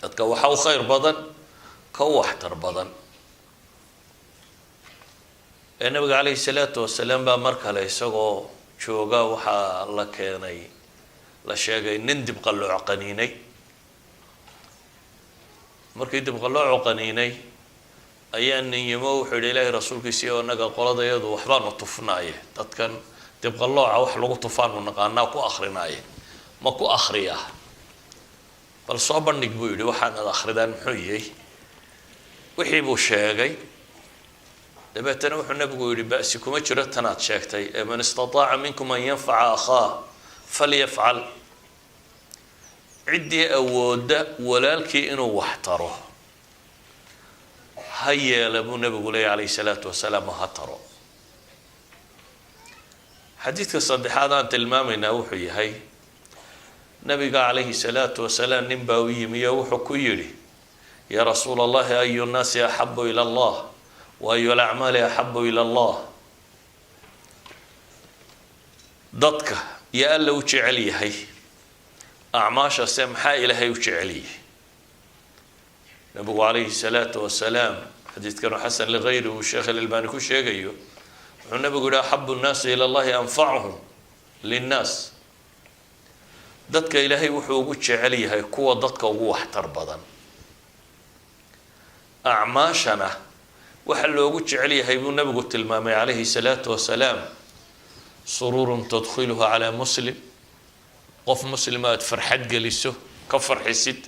dadka waxa u khayr badan ka waxtar badan nabiga calayhi salaatu wasalaam baa mar kale isagoo jooga waxaa la keenay la sheegay nin dib qallooc qaniinay markii dib qallooc qaniinay ayaa nin yimo wuxuu yidhi ilaahay rasuulkiisii oo naga qoladayadu waxbaanu tufnaaye dadkan dib qallooca wax lagu tufaanu naqaanaa ku akrinaaye ma ku akhriyaa bal soo bandhig buu yidhi waxaanad akhridaan muxuu yahay wixii buu sheegay dabeetana wuxuu nabigu yidhi ba'si kuma jiro tanaad sheegtay man istataaca minkum an yanfaca akhaa falyafcal ciddii awoodda walaalkii inuu wax taro ha yeela buu nabigu leeyahy calayhi salaatu wasalaam ha taro xadiidka saddexaad aan tilmaamaynaa wuxuu yahay nabiga calayhi salaatu wasalaam nin baa u yimi oo wuxuu ku yidhi yaa rasuula allahi ayu nnaasi axabu ila allah wa ayu alacmaali axabu ila allah dadka yaa alla u jecel yahay acmaashase maxaa ilaahay u jecel yahay nabigu calayhi salaatu wasalaam xadiidkanu xasan ligayri uu sheekh alalbani ku sheegayo wuxuu nabigu yihi axabu nnaasi ila allahi anfacuhum linnaas dadka ilaahay wuxuu ugu jecel yahay kuwa dadka ugu waxtar badan acmaashana waxa loogu jecel yahay buu nabigu tilmaamay calayhi salaatu wasalaam sururun tadkhiluhu calaa muslim qof muslima aad farxad geliso ka farxisid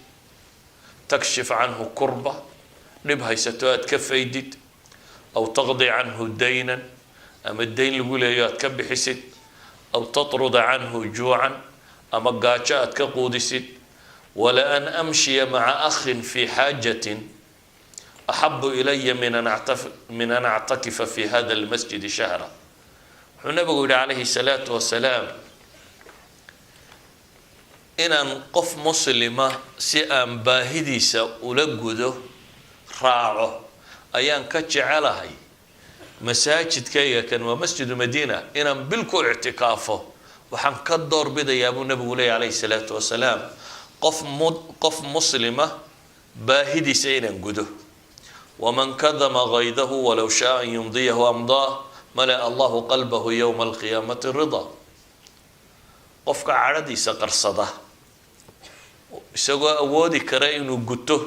takshif canhu kurba dhib haysato aad ka faydid aw taqdi canhu daynan ama dayn lagu leeyo aad ka bixisid aw tatruda canhu juucan ama gaajo aad ka quudisid wala an amshiya maca akhin fi xaajatin axabu ilaya min an actakifa fi hada almasjidi shahra wuxuu nabigu yihi calayhi salaatu wasalaam inaan qof muslima si aan baahidiisa ula gudo raaco ayaan ka jecelahay masaajidkayga kan waa masjidu madiina inaan bil ku ictikaafo waxaan ka doorbidayaa buu nabigu leeyahy calayhi salaatu wasalaam qof muslima baahidiisa inaan gudo waman kadama gaydahu walow shaa an yumdiyahu amdaa malaa allahu qalbahu yowma alqiyaamati ridaa qofka cadhadiisa qarsada isagoo awoodi kara inuu guto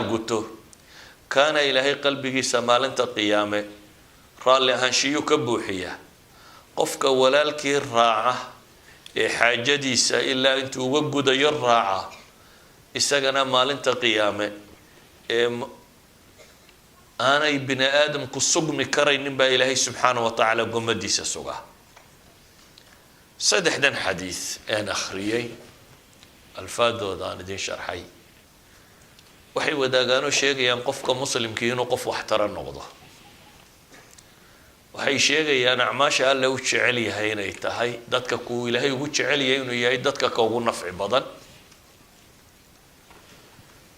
guto kaana ilaahay qalbigiisa maalinta qiyaame raalli ahaanshiyuu ka buuxiyaa qofka walaalkii raaca ee xaajadiisa ilaa intuu uga gudayo raaca isagana maalinta qiyaame ee aanay bini aadamku sugmi karaynin baa ilaahay subxaana wa tacaala gomadiisa sugaa saddexdan xadiid aan akhriyey alfaadooda aan idin sharxay waxay wadaagaanoo sheegayaan qofka muslimkii inuu qof waxtara noqdo waxay sheegayaan acmaasha alla u jecel yahay inay tahay dadka kuu ilaahay ugu jecel yahay inuu yahay dadka ka ugu nafci badan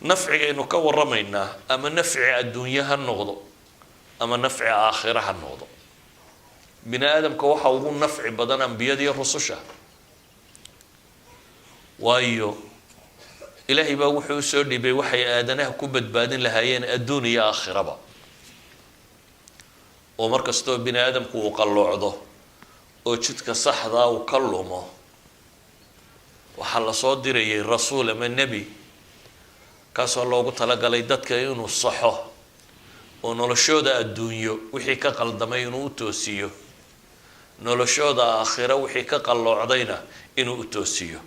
nafcigaynu ka waramaynaa ama nafci adduunye ha noqdo ama nafci aakhira ha noqdo bini aadamka waxa ugu nafci badan ambiyada iyo rususha waayo ilaahay baa wuxuu usoo dhibay waxay aadanaha ku badbaadin lahaayeen adduun iyo aakhiraba oo markastoo bini aadamku uu qalloocdo oo jidka saxdaa uu ka lumo waxaa lasoo dirayay rasuul ama nebi kaasoo loogu talagalay dadka inuu saxo oo noloshooda adduunyo wixii ka qaldamay inuu u toosiyo noloshooda aakhiro wixii ka qalloocdayna inuu u toosiyo